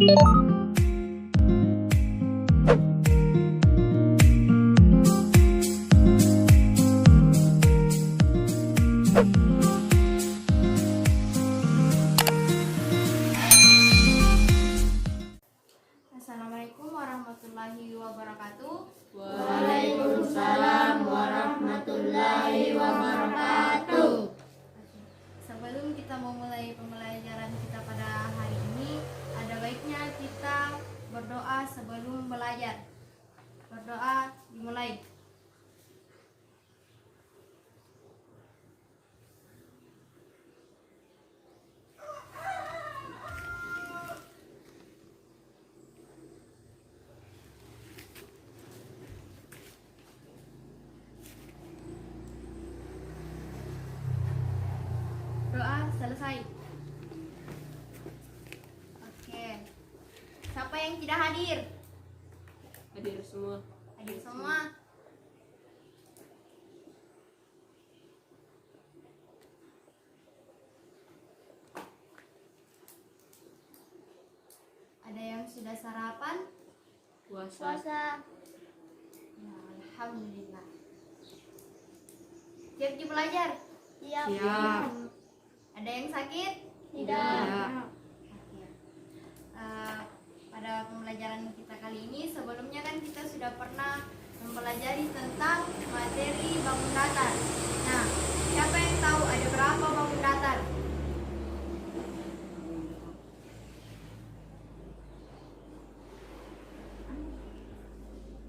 Assalamualaikum warahmatullahi wabarakatuh. Waalaikumsalam warahmatullahi wabarakatuh. Sebelum kita memulai pembelajaran kita pada hari ini, ada baiknya kita berdoa sebelum belajar. Berdoa dimulai. Doa selesai. Oke. Siapa yang tidak hadir? Hadir semua. Hadir semua. Ada yang sudah sarapan? Puasa. Ya, alhamdulillah. Siap belajar? Siap. Ada yang sakit? Tidak. Oke. Pada pembelajaran kita kali ini, sebelumnya kan kita sudah pernah mempelajari tentang materi bangun datar. Nah, siapa yang tahu ada berapa bangun datar?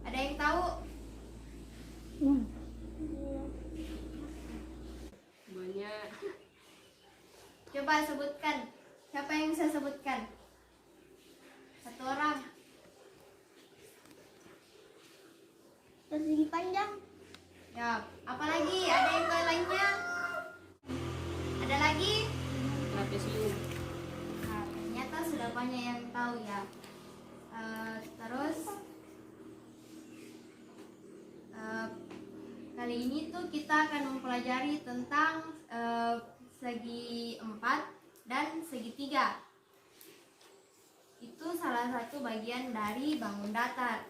Ada yang tahu? Banyak. Coba sebutkan. Siapa yang bisa sebutkan? Satu orang. Persegi panjang. Ya, apalagi? Ada yang tahu lainnya? Ada lagi? Trapesium. Nah, ternyata sudah banyak yang tahu ya. Terus kali ini tuh kita akan mempelajari tentang segi 4 dan segitiga. Itu salah satu bagian dari bangun datar.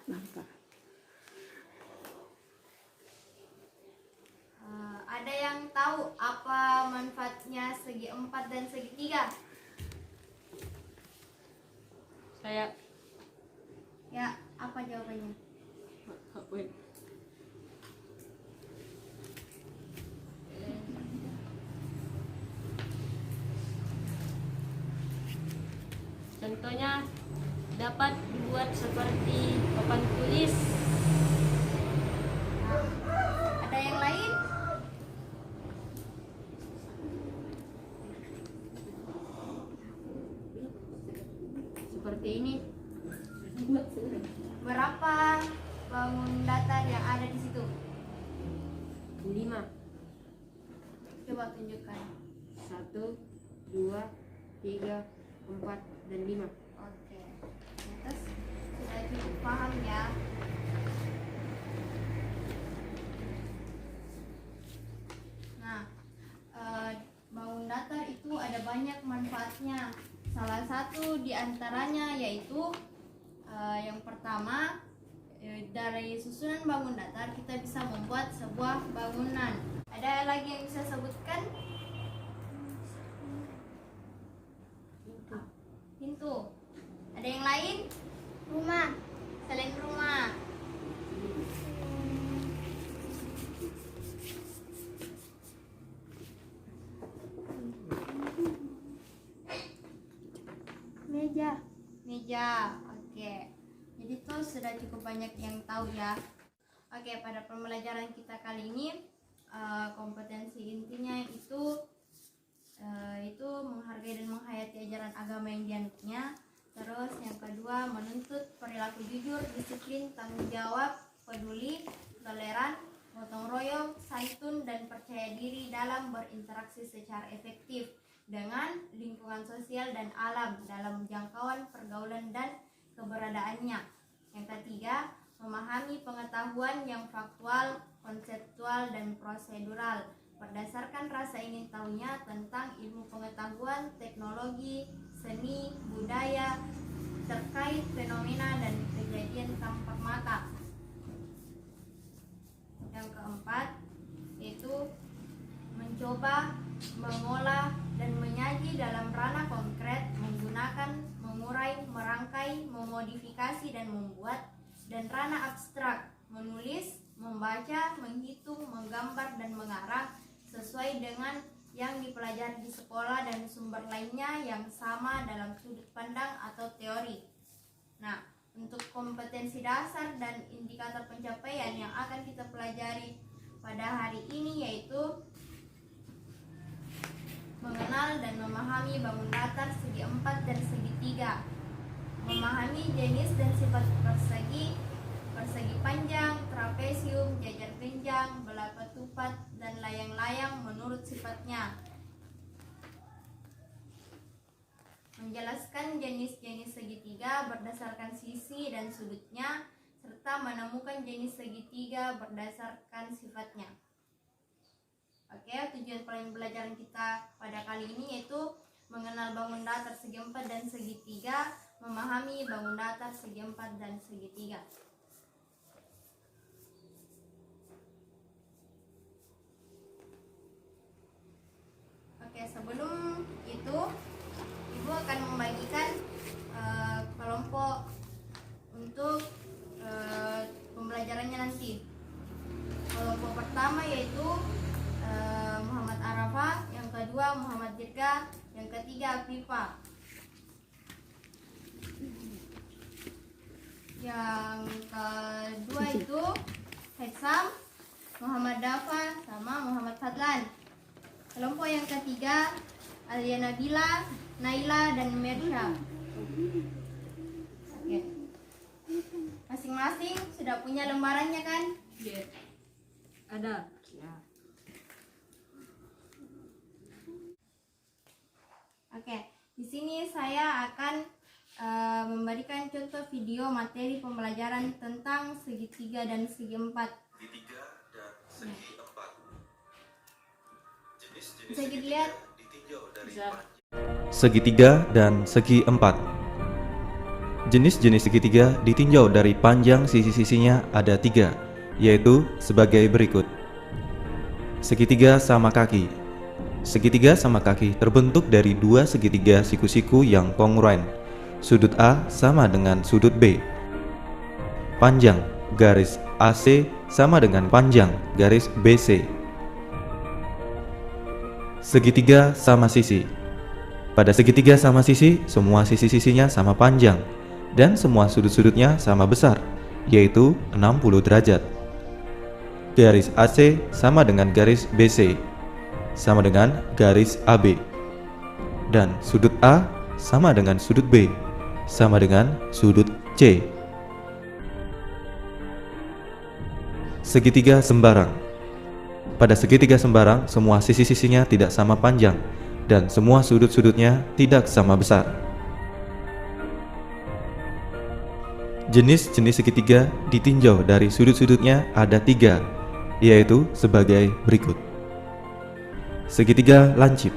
Ada yang tahu apa manfaatnya segi 4 dan segitiga? Saya. Ya, apa jawabannya? Wait. Contohnya dapat dibuat seperti papan tulis. Ada yang lain? Seperti ini. Berapa bangun datar yang ada di situ? 5. Coba tunjukkan. 1, 2, 3, 4, dan 5. Oke. Terus sudah cukup paham ya. Nah, bangun datar itu ada banyak manfaatnya. Salah satu diantaranya yaitu yang pertama, dari susunan bangun datar kita bisa membuat sebuah bangunan. Ada lagi yang bisa sebutkan? Pintu. Ada yang lain? Rumah. Selain rumah. Meja. Meja. Oke. Jadi tuh sudah cukup banyak yang tahu ya. Oke, pada pembelajaran kita kali ini kompetensi intinya itu menghargai dan menghayati ajaran agama yang dianutnya. Terus yang kedua, menuntut perilaku jujur, disiplin, tanggung jawab, peduli, toleran, gotong royong, santun, dan percaya diri dalam berinteraksi secara efektif dengan lingkungan sosial dan alam dalam jangkauan pergaulan dan keberadaannya. Yang ketiga, memahami pengetahuan yang faktual, konseptual, dan prosedural berdasarkan rasa ingin tahunya tentang ilmu pengetahuan, teknologi, seni, budaya, terkait fenomena dan kejadian tampak mata. Yang keempat yaitu mencoba, mengolah, dan menyaji dalam ranah konkret menggunakan mengurai, merangkai, memodifikasi, dan membuat, dan ranah abstrak menulis, membaca, menghitung, menggambar, dan mengarang sesuai dengan yang dipelajari di sekolah dan sumber lainnya yang sama dalam sudut pandang atau teori. Nah, untuk kompetensi dasar dan indikator pencapaian yang akan kita pelajari pada hari ini yaitu mengenal dan memahami bangun datar segi 4 dan segi 3, memahami jenis dan sifat persegi, persegi panjang, trapesium, jajar genjang, belah ketupat, dan layang-layang menurut sifatnya. Menjelaskan jenis-jenis segitiga berdasarkan sisi dan sudutnya, serta menemukan jenis segitiga berdasarkan sifatnya. Oke, tujuan pembelajaran kita pada kali ini yaitu mengenal bangun datar segi 4 dan segi 3, memahami bangun datar segi 4 dan segi 3. Oke, sebelum itu Ibu akan membagikan kelompok untuk pembelajarannya nanti. Kelompok pertama yaitu Muhammad Arafah, yang kedua Muhammad Dirga, yang ketiga Afifa. Yang kedua itu Hetsam, Muhammad Dafa, sama Muhammad Fadlan. Kelompok yang ketiga Alia Nabila, Naila, dan Mersha. Oke. Masing-masing sudah punya lembarannya kan? Iya. Ada. Ya. Oke, di sini saya akan memberikan contoh video materi pembelajaran tentang segitiga dan segi 4. Segitiga dan segi 4. Jenis-jenis Bisa segitiga dilihat? ditinjau dari Bisa. Segitiga dan segi 4. Jenis-jenis segitiga ditinjau dari panjang sisi-sisinya ada 3, yaitu sebagai berikut. Segitiga sama kaki. Segitiga sama kaki terbentuk dari dua segitiga siku-siku yang kongruen. Sudut A sama dengan sudut B. Panjang garis AC sama dengan panjang garis BC. Segitiga sama sisi. Pada segitiga sama sisi, semua sisi-sisinya sama panjang dan semua sudut-sudutnya sama besar, yaitu 60 derajat. Garis AC sama dengan garis BC, sama dengan garis AB. Dan sudut A sama dengan sudut B, sama dengan sudut C. Segitiga sembarang. Pada segitiga sembarang, semua sisi-sisinya tidak sama panjang dan semua sudut-sudutnya tidak sama besar. Jenis-jenis segitiga ditinjau dari sudut-sudutnya ada 3, yaitu sebagai berikut. Segitiga lancip.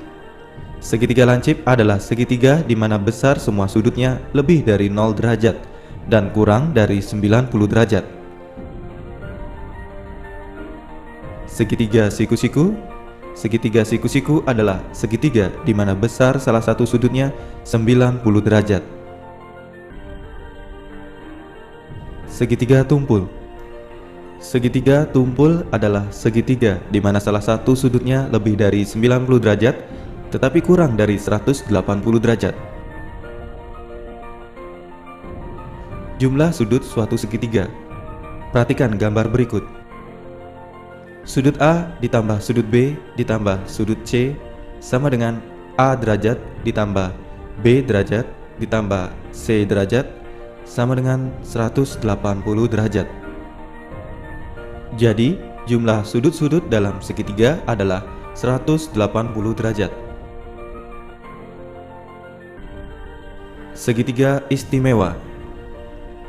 Segitiga lancip adalah segitiga di mana besar semua sudutnya lebih dari 0 derajat dan kurang dari 90 derajat. Segitiga siku-siku. Segitiga siku-siku adalah segitiga di mana besar salah satu sudutnya 90 derajat. Segitiga tumpul. Segitiga tumpul adalah segitiga di mana salah satu sudutnya lebih dari 90 derajat tetapi kurang dari 180 derajat. Jumlah sudut suatu segitiga. Perhatikan gambar berikut. Sudut A ditambah sudut B ditambah sudut C sama dengan A derajat ditambah B derajat ditambah C derajat sama dengan 180 derajat. Jadi, jumlah sudut-sudut dalam segitiga adalah 180 derajat. Segitiga istimewa.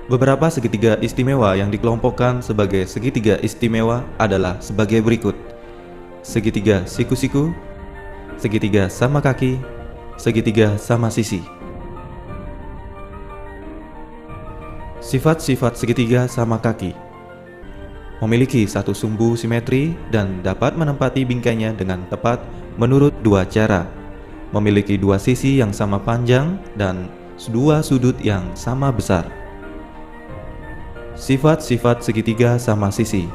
Beberapa segitiga istimewa yang dikelompokkan sebagai segitiga istimewa adalah sebagai berikut. Segitiga siku-siku, segitiga sama kaki, segitiga sama sisi. Sifat-sifat segitiga sama kaki. Memiliki satu sumbu simetri dan dapat menempati bingkainya dengan tepat menurut dua cara. Memiliki dua sisi yang sama panjang dan dua sudut yang sama besar. Sifat-sifat segitiga sama sisi.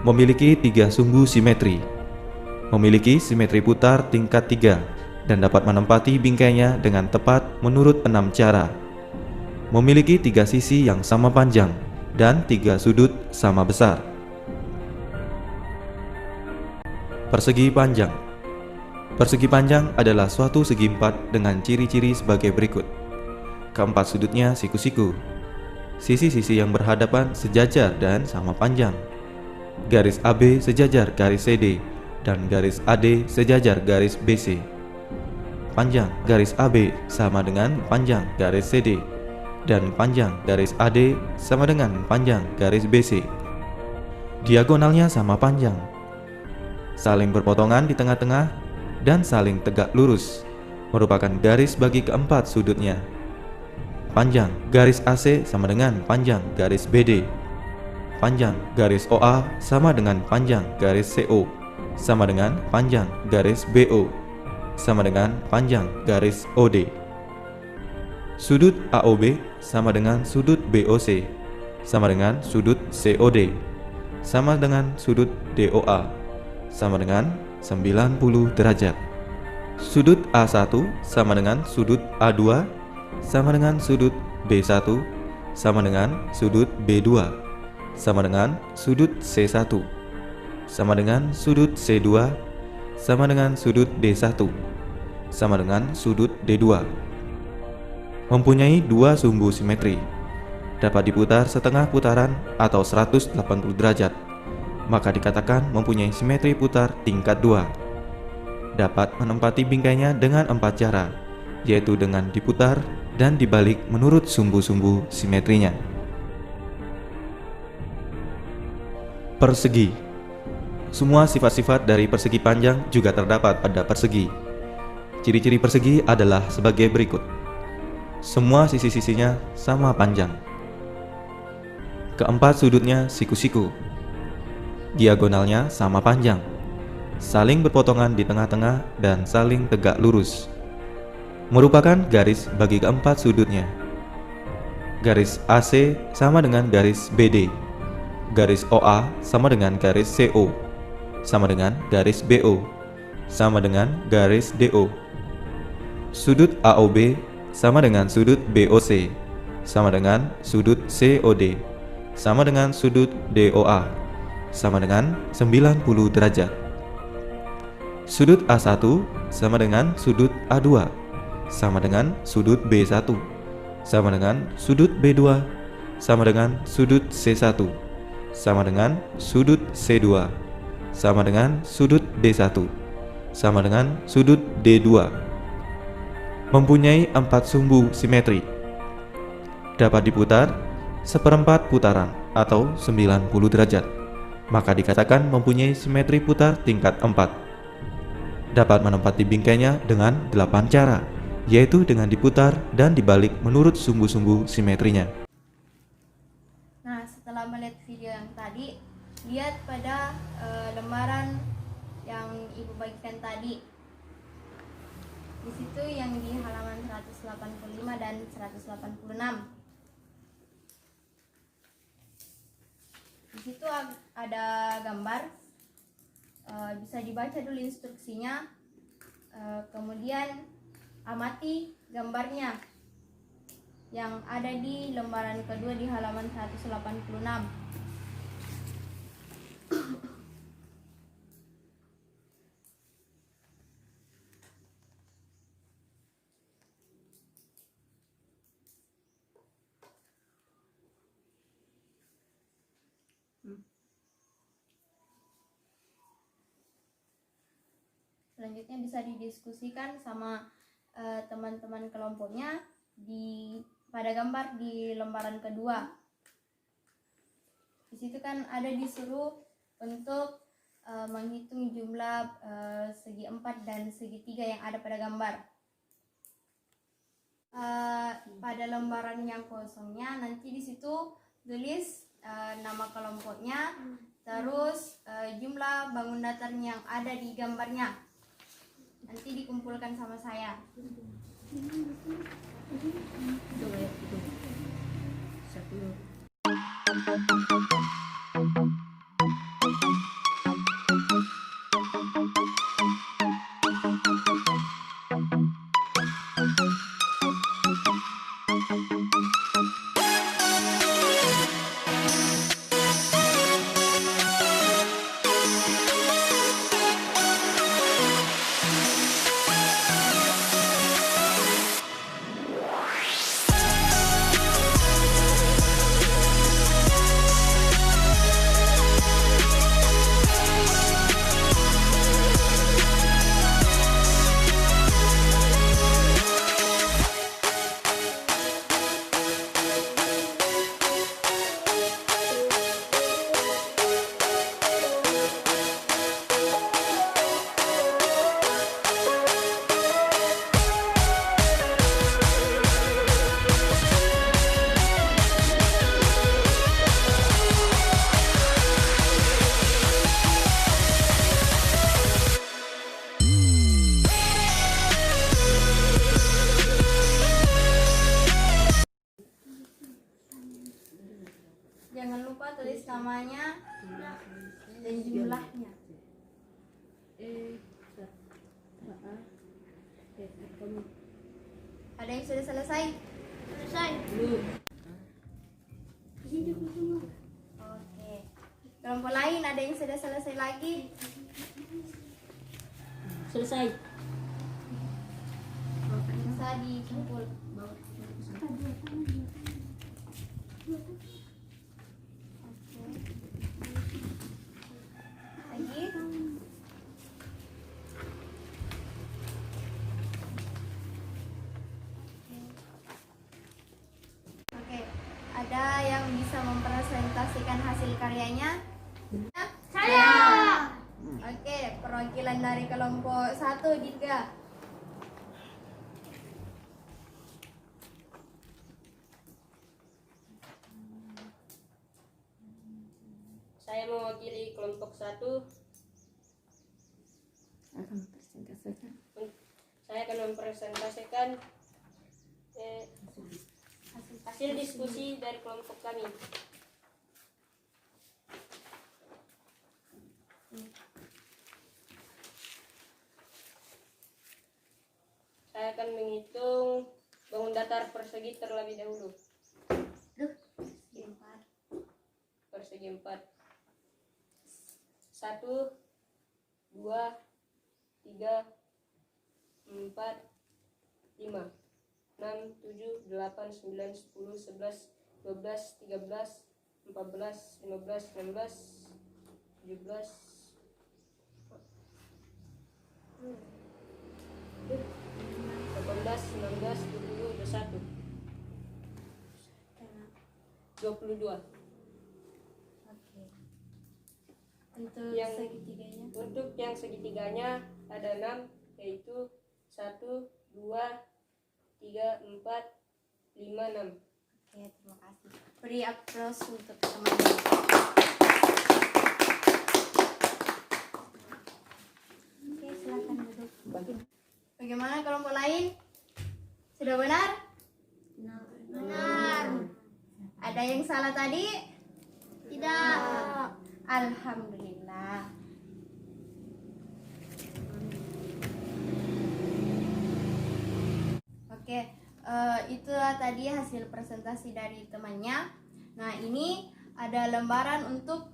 Memiliki tiga sumbu simetri. Memiliki simetri putar tingkat 3 dan dapat menempati bingkainya dengan tepat menurut 6 cara. Memiliki tiga sisi yang sama panjang dan tiga sudut sama besar. Persegi panjang. Persegi panjang adalah suatu segi empat dengan ciri-ciri sebagai berikut. Keempat sudutnya siku-siku. Sisi-sisi yang berhadapan sejajar dan sama panjang. Garis AB sejajar garis CD dan garis AD sejajar garis BC. Panjang garis AB sama dengan panjang garis CD dan panjang garis AD sama dengan panjang garis BC. Diagonalnya sama panjang, saling berpotongan di tengah-tengah dan saling tegak lurus, merupakan garis bagi keempat sudutnya. Panjang garis AC sama dengan panjang garis BD. Panjang garis OA sama dengan panjang garis CO, sama dengan panjang garis BO, sama dengan panjang garis OD. Sudut AOB sama dengan sudut BOC, sama dengan sudut COD, sama dengan sudut DOA, sama dengan 90 derajat. Sudut A1 sama dengan sudut A2, sama dengan sudut B1, sama dengan sudut B2, sama dengan sudut C1, sama dengan sudut C2, sama dengan sudut D1, sama dengan sudut D2. Mempunyai dua sumbu simetri, dapat diputar setengah putaran atau 180 derajat, maka dikatakan mempunyai simetri putar tingkat 2. Dapat menempati bingkainya dengan 4 cara, yaitu dengan diputar dan dibalik menurut sumbu-sumbu simetrinya. Persegi. Semua sifat-sifat dari persegi panjang juga terdapat pada persegi. Ciri-ciri persegi adalah sebagai berikut. Semua sisi-sisinya sama panjang. Keempat sudutnya siku-siku. Diagonalnya sama panjang, saling berpotongan di tengah-tengah dan saling tegak lurus, merupakan garis bagi keempat sudutnya. Garis AC sama dengan garis BD. Garis OA sama dengan garis CO, sama dengan garis BO, sama dengan garis DO. Sudut AOB sama dengan sudut BOC, sama dengan sudut COD, sama dengan sudut DOA, sama dengan 90 derajat. Sudut A1 sama dengan sudut A2, sama dengan sudut B1, sama dengan sudut B2, sama dengan sudut C1, sama dengan sudut C2, sama dengan sudut D1, sama dengan sudut D2. Mempunyai 4 sumbu simetri, dapat diputar seperempat putaran atau 90 derajat, maka dikatakan mempunyai simetri putar tingkat 4. Dapat menempati bingkainya dengan 8 cara, yaitu dengan diputar dan dibalik menurut sumbu-sumbu simetrinya. Nah, setelah melihat video yang tadi, lihat pada lembaran yang Ibu bagikan tadi. Di situ yang di halaman 185 dan 186. Di situ ada gambar, bisa dibaca dulu instruksinya, kemudian amati gambarnya yang ada di lembaran kedua di halaman 186. Selanjutnya bisa didiskusikan sama teman-teman kelompoknya pada gambar di lembaran kedua. Di situ kan ada disuruh untuk menghitung jumlah segi 4 dan segi 3 yang ada pada gambar. pada lembaran yang kosongnya nanti di situ tulis nama kelompoknya, terus jumlah bangun datarnya yang ada di gambarnya. Nanti dikumpulkan sama saya. Jangan lupa tulis namanya dan jumlahnya. Ada yang sudah selesai? Selesai. Oke. Kelompok lain ada yang sudah selesai lagi? Selesai. Bisa dikumpul. Lagi? Oke, ada yang bisa mempresentasikan hasil karyanya? Saya. Oke, perwakilan dari kelompok 1, Dika. Saya mewakili kelompok 1. Saya akan mempresentasikan hasil diskusi dari kelompok kami. Saya akan menghitung bangun datar persegi terlebih dahulu. Persegi 4. 1, 2, 3, 4, 5, 6, 7, 8, 9, 10, 11, 12, 13, 14, 15, 16, 17, 18, 19, 20, 21, 22. Oke. Untuk Yang segitiganya? Untuk yang segitiganya ada 6, yaitu 1, 2, 3, 4, 5, 6. Oke, terima kasih. Beri aplaus untuk teman-teman. Oke, silakan duduk. Bagaimana kelompok lain? Sudah benar? Benar. Ada yang salah tadi? Tidak. Alhamdulillah. Oke, itulah tadi hasil presentasi dari temannya. Nah, ini ada lembaran untuk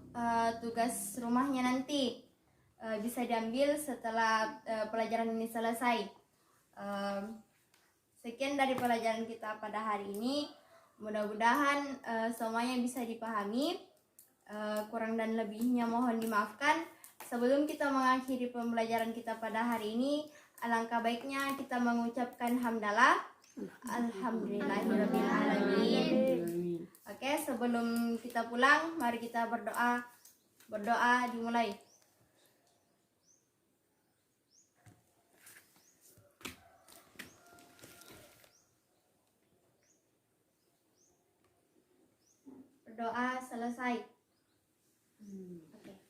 tugas rumahnya nanti. Bisa diambil setelah pelajaran ini selesai. Sekian dari pelajaran kita pada hari ini. Mudah-mudahan semuanya bisa dipahami. Kurang dan lebihnya mohon dimaafkan. Sebelum kita mengakhiri pembelajaran kita pada hari ini, alangkah baiknya kita mengucapkan hamdalah. Alhamdulillahirrabbilalamin. Oke, sebelum kita pulang, mari kita berdoa. Berdoa dimulai. Berdoa selesai. Oke.